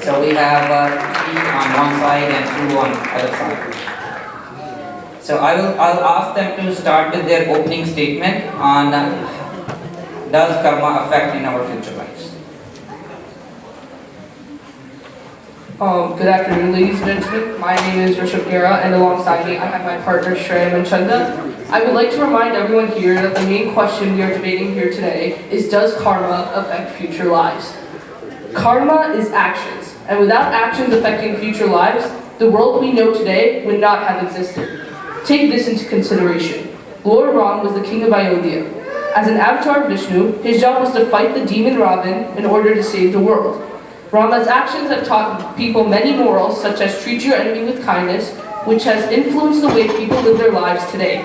So we have three on one side and two on the other side. So I'll ask them to start with their opening statement on does karma affect in our future lives? Good afternoon, ladies and gentlemen. My name is Rishabh Gera, and alongside me I have my partner Shreya and Chanda. I would like to remind everyone here that the main question we are debating here today is, does karma affect future lives? Karma is actions, and without actions affecting future lives, the world we know today would not have existed. Take this into consideration. Lord Ram was the king of Ayodhya. As an avatar of Vishnu, his job was to fight the demon Ravan in order to save the world. Rama's actions have taught people many morals, such as treat your enemy with kindness, which has influenced the way people live their lives today.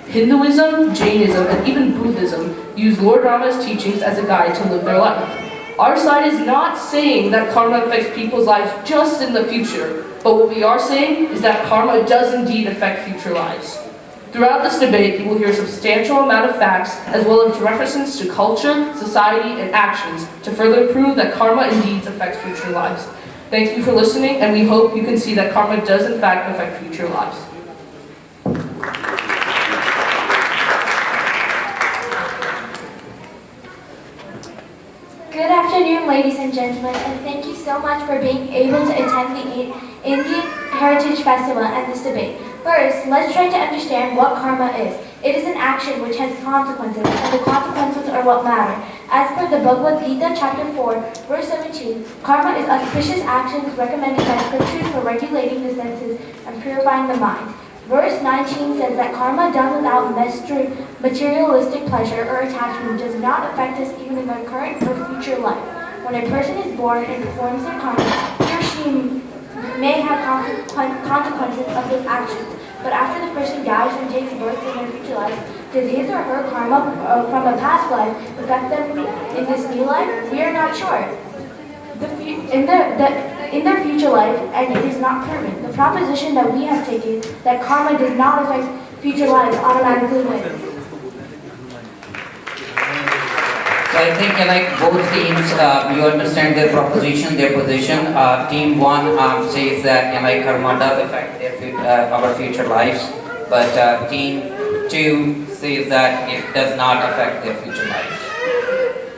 Hinduism, Jainism, and even Buddhism use Lord Rama's teachings as a guide to live their life. Our side is not saying that karma affects people's lives just in the future, but what we are saying is that karma does indeed affect future lives. Throughout this debate, you will hear a substantial amount of facts, as well as references to culture, society, and actions to further prove that karma indeed affects future lives. Thank you for listening, and we hope you can see that karma does in fact affect future lives. Good afternoon, ladies and gentlemen, and thank you so much for being able to attend the Indian Heritage Festival and this debate. First, let's try to understand what karma is. It is an action which has consequences, and the consequences are what matter. As per the Bhagavad Gita, chapter 4, verse 17, karma is auspicious actions recommended by scriptures for regulating the senses and purifying the mind. Verse 19 says that karma done without materialistic pleasure or attachment does not affect us even in our current or future life. When a person is born and performs their karma, he or she may have consequences of his actions, but after the person dies and takes birth in their future life, does his or her karma from a past life affect them in this new life? We are not sure. In their future life, and it is not permanent. The proposition that we have taken, that karma does not affect future lives, automatically wins. So I think like both teams, you understand their proposition, their position. Team 1 says that like karma does affect our future lives, but team 2 says that it does not affect their future lives.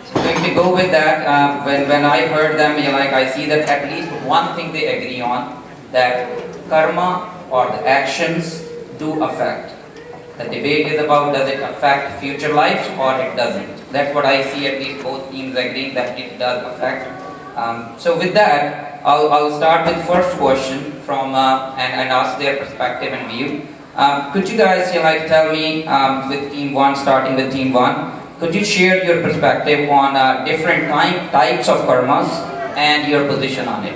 So going to go with that, when I heard them, I see that at least one thing they agree on, that karma or the actions do affect. The debate is about does it affect future lives or it doesn't. That's what I see, at least both teams agreeing that it does affect. So with that, I'll start with first question from and ask their perspective and view. Could you guys tell me with team 1, starting with team 1, could you share your perspective on different types of karmas and your position on it?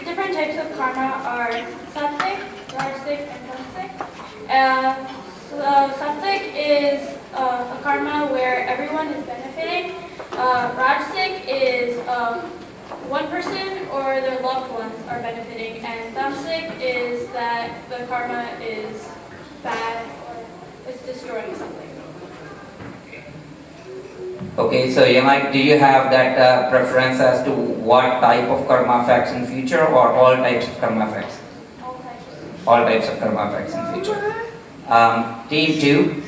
Different types of karma are sattvic, rajasic, and tamasic. Sattvic is a karma where everyone is benefiting. Rajasic is one person or their loved ones are benefiting, and tamasic is that the karma is bad or is destroying something. Okay, so do you have that preference as to what type of karma affects in future, or all types of karma affects? All types. All types of karma affects in future. Team 2.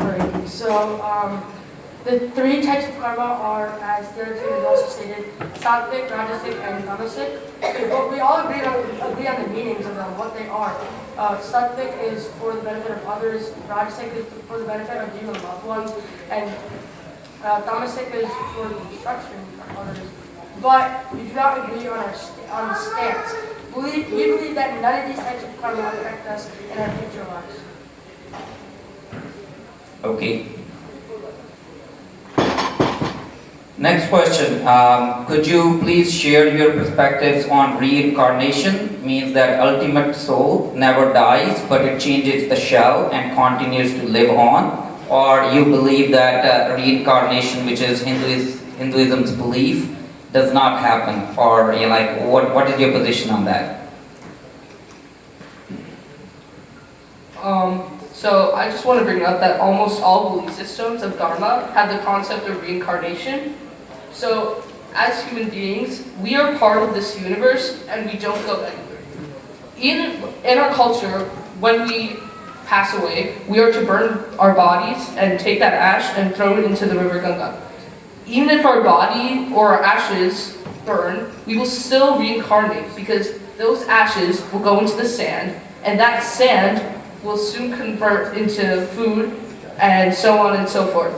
Alright, so the three types of karma are, as the other team has also stated, sattvic, rajasic, and tamasic. But we all agree on the meanings of them, what they are. Sattvic is for the benefit of others, rajasic is for the benefit of you and loved ones, and tamasic is for the destruction of others. But we do not agree on the stance. We believe that none of these types of karma affect us in our future lives. Okay. Next question. Could you please share your perspectives on reincarnation? Means that ultimate soul never dies, but it changes the shell and continues to live on. Or you believe that reincarnation, which is Hinduism's belief, does not happen? Or what is your position on that? So I just want to bring up that almost all belief systems of Dharma have the concept of reincarnation. So as human beings, we are part of this universe and we don't go anywhere. In our culture, when we pass away, we are to burn our bodies and take that ash and throw it into the river Ganga. Even if our body or our ashes burn, we will still reincarnate because those ashes will go into the sand, and that sand will soon convert into food, and so on and so forth.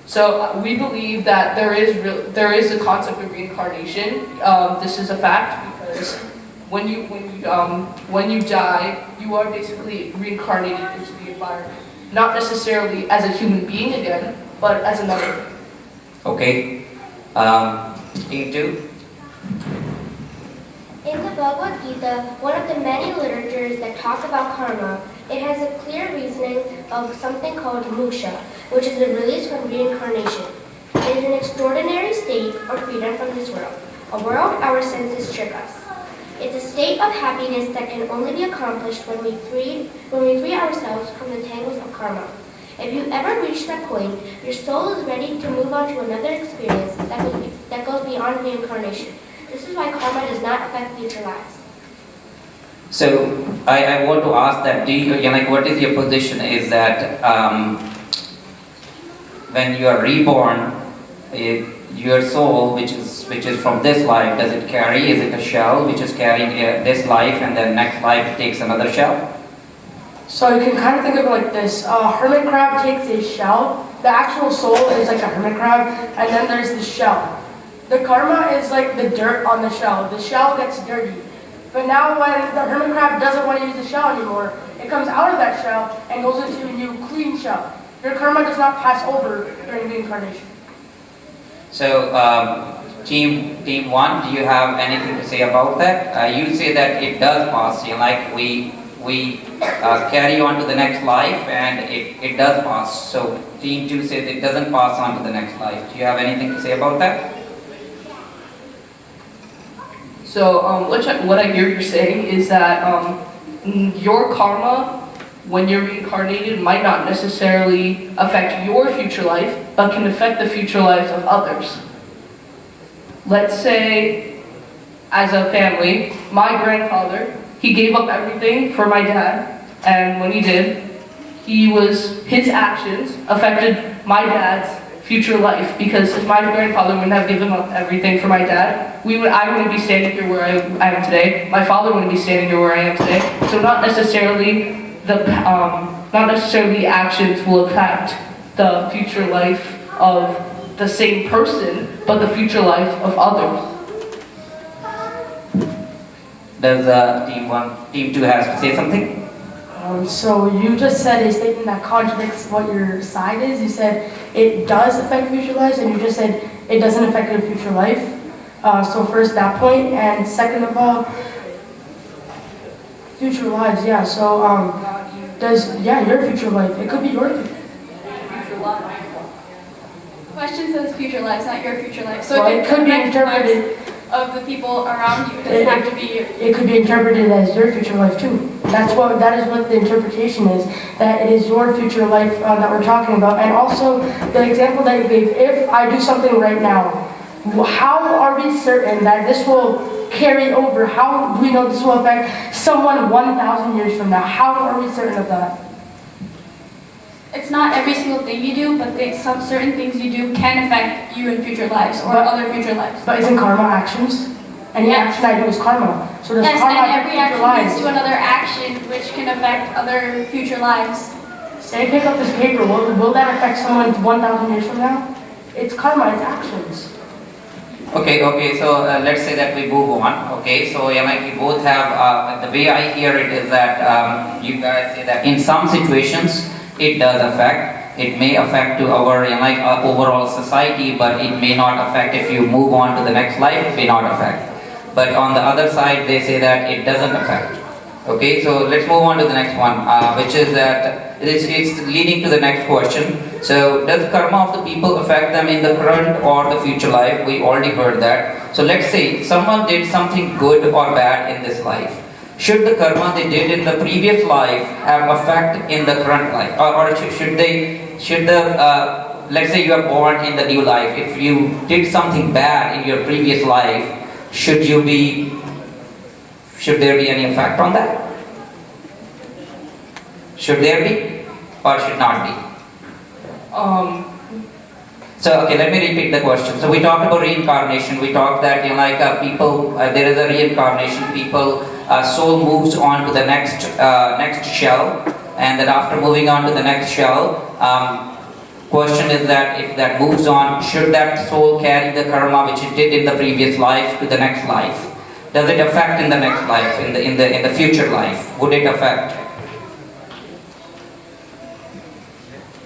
So we believe that there is a concept of reincarnation. This is a fact because when you die, you are basically reincarnated into the environment, not necessarily as a human being again, but as another. Okay. Team 2. In the Bhagavad Gita, one of the many literatures that talk about karma, it has a clear reasoning of something called moksha, which is a release from reincarnation. It is an extraordinary state or freedom from this world, a world our senses trick us. It's a state of happiness that can only be accomplished when we free ourselves from the tangles of karma. If you ever reach that point, your soul is ready to move on to another experience that goes beyond reincarnation. This is why karma does not affect future lives. So I want to ask that, what is your position is that when you are reborn, your soul, which is from this life, does it carry, is it a shell which is carrying this life and then next life it takes another shell? So you can kind of think of it like this. A hermit crab takes a shell. The actual soul is like a hermit crab, and then there's the shell. The karma is like the dirt on the shell. The shell gets dirty. But now when the hermit crab doesn't want to use the shell anymore, it comes out of that shell and goes into a new clean shell. Your karma does not pass over during reincarnation. So team 1, do you have anything to say about that? You say that it does pass, we carry on to the next life and it does pass. So team 2 says it doesn't pass on to the next life. Do you have anything to say about that? So what I hear you saying is that your karma, when you're reincarnated, might not necessarily affect your future life, but can affect the future lives of others. Let's say, as a family, my grandfather, he gave up everything for my dad, and when he did, his actions affected my dad's future life, because if my grandfather wouldn't have given up everything for my dad, I wouldn't be standing here where I am today. My father wouldn't be standing here where I am today. So not necessarily the actions will affect the future life of the same person, but the future life of others. Does team 2 has to say something? So you just said a statement that contradicts what your side is. You said it does affect future lives, and you just said it doesn't affect your future life. So first that point, and second of all, future lives, yeah. So your future life, it could be your future life. The question says future lives, not your future life. So Well, it it could be affect the lives interpreted. of the people around you. It doesn't have to be It could be interpreted as your future life too. That is what the interpretation is. That it is your future life that we're talking about. And also the example that you gave. If I do something right now, how are we certain that this will carry over? How do we know this will affect someone 1,000 years from now? How are we certain of that? It's not every single thing you do, but some certain things you do can affect you in future lives or other future lives. But isn't karma actions? Any Yes. action I do is karma. So does Yes, karma and affect every future action lives? leads to another action, which can affect other future lives. Say pick up this paper. Will that affect someone 1,000 years from now? It's karma. It's actions. Okay, so let's say that we move on. Okay, so we both have, the way I hear it is that you guys say that in some situations it does affect. It may affect to our overall society, but it may not affect if you move on to the next life, it may not affect. But on the other side, they say that it doesn't affect. Okay, so let's move on to the next one, which is that it's leading to the next question. So does karma of the people affect them in the current or the future life? We already heard that. So let's say someone did something good or bad in this life. should the karma they did in the previous life have effect in the current life, or should the let's say you are born in the new life. If you did something bad in your previous life, should there be any effect on that? Should there be or should not be? So okay, let me repeat the question. So we talked about reincarnation. We talked that people, there is a reincarnation. People, soul moves on to the next shell, and then after moving on to the next shell, question is that if that moves on, should that soul carry the karma which it did in the previous life to the next life? Does it affect in the next life, in the future life? Would it affect?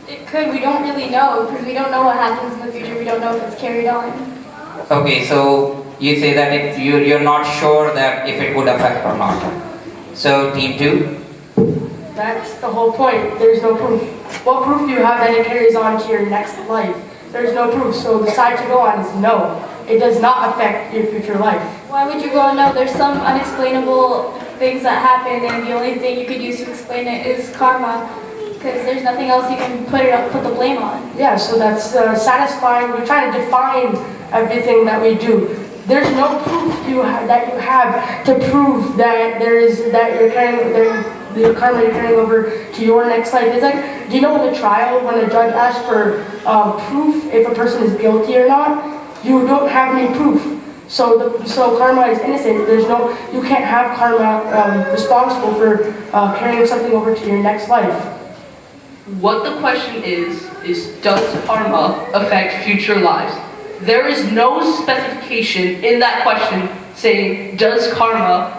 It could. We don't really know because we don't know what happens in the future. We don't know if it's carried on. Okay, so you say that you're not sure that if it would affect or not. So team 2? That's the whole point. There's no proof. What proof do you have that it carries on to your next life? There's no proof. So the side to go on is no. It does not affect your future life. Why would you go and know? There's some unexplainable things that happen, and the only thing you could use to explain it is karma, because there's nothing else you can put the blame on. Yeah, so that's satisfying. We're trying to define everything that we do. There's no proof that you have to prove that you're carrying the karma you're carrying over to your next life. It's like, do you know in a trial when a judge asks for proof if a person is guilty or not? You don't have any proof. So karma is innocent. You can't have karma responsible for carrying something over to your next life. What the question is does karma affect future lives? There is no specification in that question saying, does karma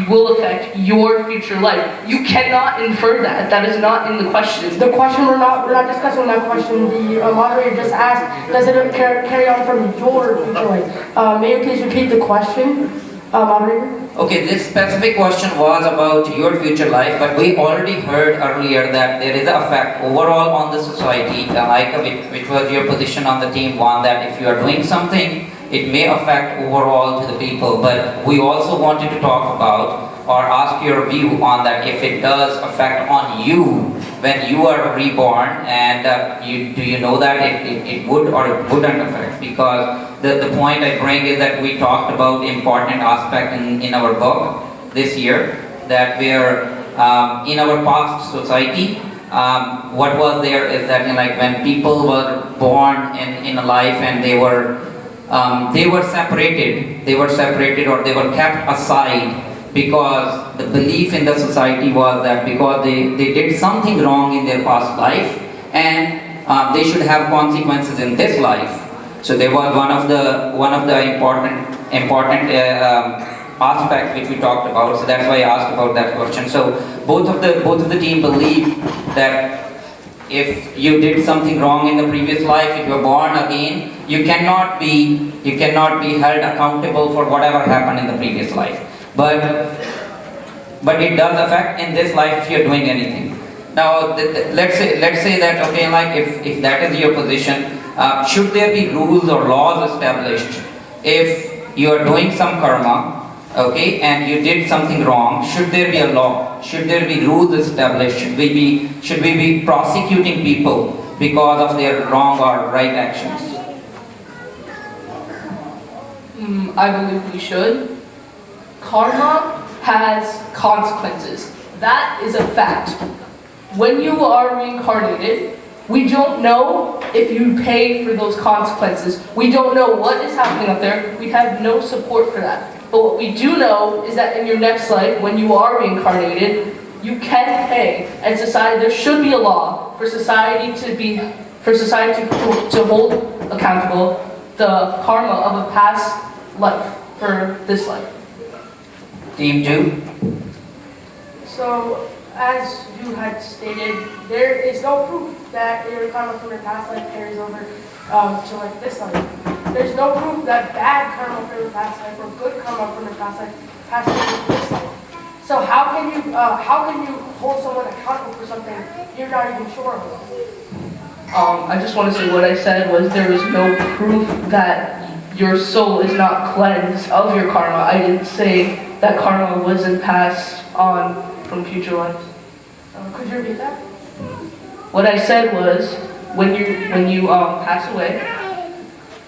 will affect your future life? You cannot infer that. That is not in the question. The question, we're not discussing that question. The moderator just asked, does it carry on from your future life? May you please repeat the question, moderator? Okay, this specific question was about your future life, but we already heard earlier that there is an effect overall on the society, which was your position on the team 1, that if you are doing something, it may affect overall to the people. But we also wanted to talk about or ask your view on that if it does affect on you when you are reborn, and do you know that it would or it wouldn't affect? Because the point I bring is that we talked about important aspect in our book this year, that we are in our past society, what was there is that when people were born in a life and they were separated or they were kept aside, because the belief in the society was that because they did something wrong in their past life, and they should have consequences in this life. So there was one of the important aspect which we talked about. So that's why I asked about that question. So both of the team believe that if you did something wrong in the previous life, if you are born again, you cannot be held accountable for whatever happened in the previous life. But it does affect in this life if you're doing anything. Now let's say that, okay, if that is your position, should there be rules or laws established if you are doing some karma, okay, and you did something wrong? Should there be a law? Should there be rules established? Should we be prosecuting people because of their wrong or right actions? I believe we should. Karma has consequences. That is a fact. When you are reincarnated, we don't know if you pay for those consequences. We don't know what is happening up there. We have no support for that. But what we do know is that in your next life, when you are reincarnated, you can pay. And there should be a law for society to hold accountable the karma of a past life for this life. Team 2? So, as you had stated, there is no proof that your karma from your past life carries over to this life. There's no proof that bad karma from your past life or good karma from your past life passes over this life. So how can you hold someone accountable for something you're not even sure of? I just want to say what I said was there is no proof that your soul is not cleansed of your karma. I didn't say that karma wasn't passed on from future lives. Could you repeat that? What I said was, when you pass away,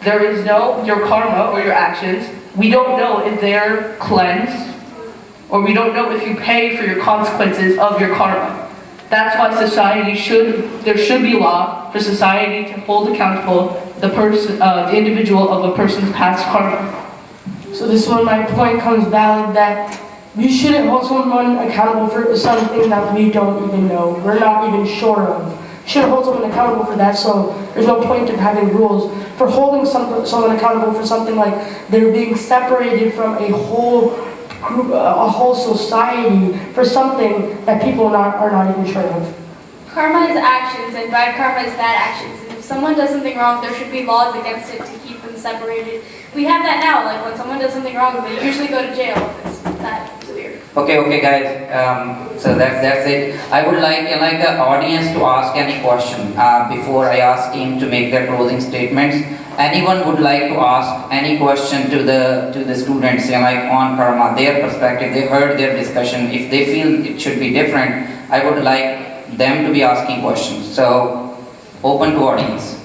there is no your karma or your actions. We don't know if they're cleansed, or we don't know if you pay for your consequences of your karma. That's why there should be law for society to hold accountable the individual of a person's past karma. So this is where my point comes valid, that we shouldn't hold someone accountable for something that we don't even know, we're not even sure of. We shouldn't hold someone accountable for that, so there's no point of having rules. For holding someone accountable for something like they're being separated from a whole group, a whole society, for something that people are not even sure of. Karma is actions, and bad karma is bad actions. And if someone does something wrong, there should be laws against it to keep them separated. We have that now. Like when someone does something wrong, they usually go to jail if it's that severe. Okay, guys. So that's it. I would like the audience to ask any question before I ask team to make their closing statements. Anyone would like to ask any question to the students, on karma, their perspective. They heard their discussion. If they feel it should be different, I would like them to be asking questions. So, open to audience.